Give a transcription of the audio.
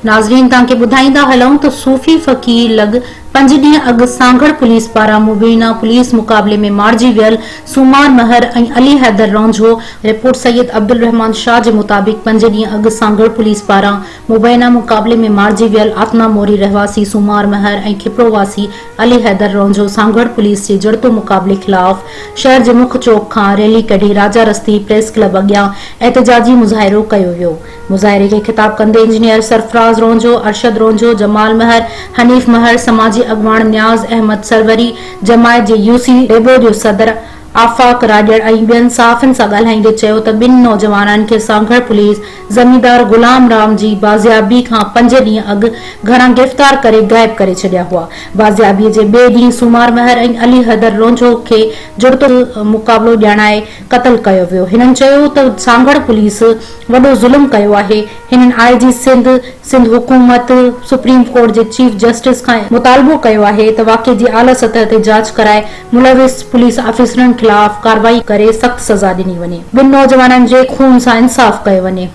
नाज़रीन तव्हांखे ॿुधाईंदा हलूं त सूफ़ी फ़क़ीर लॻ 5 ॾींहं अॻु सांगड़ पुलिस पारां मुबीना पुलिस मुक़ाबले में मारिजी वियल सुमार महर ऐं अली हैदर रौंझो। रिपोर्ट सैयद अब्दुल रहमान शाह जे मुताबिक़ 5 ॾींहं अॻु सांगड़ पुलिस पारां मुबीना मुक़ाबले में मारिजी वियल आतना मोरी रहवासी सुमार महर ऐं खिपरोवासी अली हैदर रौंझो सांगड़ पुलिस जे जड़तो मुक़ाबले ख़िलाफ़ शहर जे मुख्य चौक खां रैली कढी राजा रस्ती प्रेस क्लब अॻियां एहतजाजी मुज़ाहिरो कयो वियो। मुज़ाहिरे खे ख़िताब कंदे इंजीनियर सरफराज रौंझो, अरशद रौंझो, जमाल महर, हनीफ महर, समाजी अॻवान न्याज़ अहमद सरवरी, जमायत जे यूसी रेबो जो सदर आफ़ाक राजड़ ऐं ॿियनि सहाफ़ियुनि सां ॻाल्हाईंदे चयो त ॿिनि नौजवाननि खे सांगड़ पुलिस ज़मींदार गुलाम राम जी बाज़ियाबी खां 5 ॾींहं अॻु घरां गिरफ़्तार करे गाइब करे छॾिया हुआ। बाज़ियाबीअ जे ॿिए ॾींहुं सुमार महर ऐं अली हैदर रौंझो खे जुड़तो मुक़ाबलो ॼाणाए क़त्ल कयो वियो। हिननि चयो त सांगड़ पुलिस वॾो ज़ुल्म कयो आहे। हिननि आईजी सिंध हुकूमत सुप्रीम कोर्ट जे चीफ जस्टिस खां मुतालबो कयो आहे त वाक़े जी आला सतह ते जांच कराए मुलविस पुलिस ऑफिसरनि ख़िलाफ़ कार्रवाई करे सख़्त सज़ा ॾिनी वञे। ॿिनि नौजवाननि जे खून सां इंसाफ़ कयो वञे।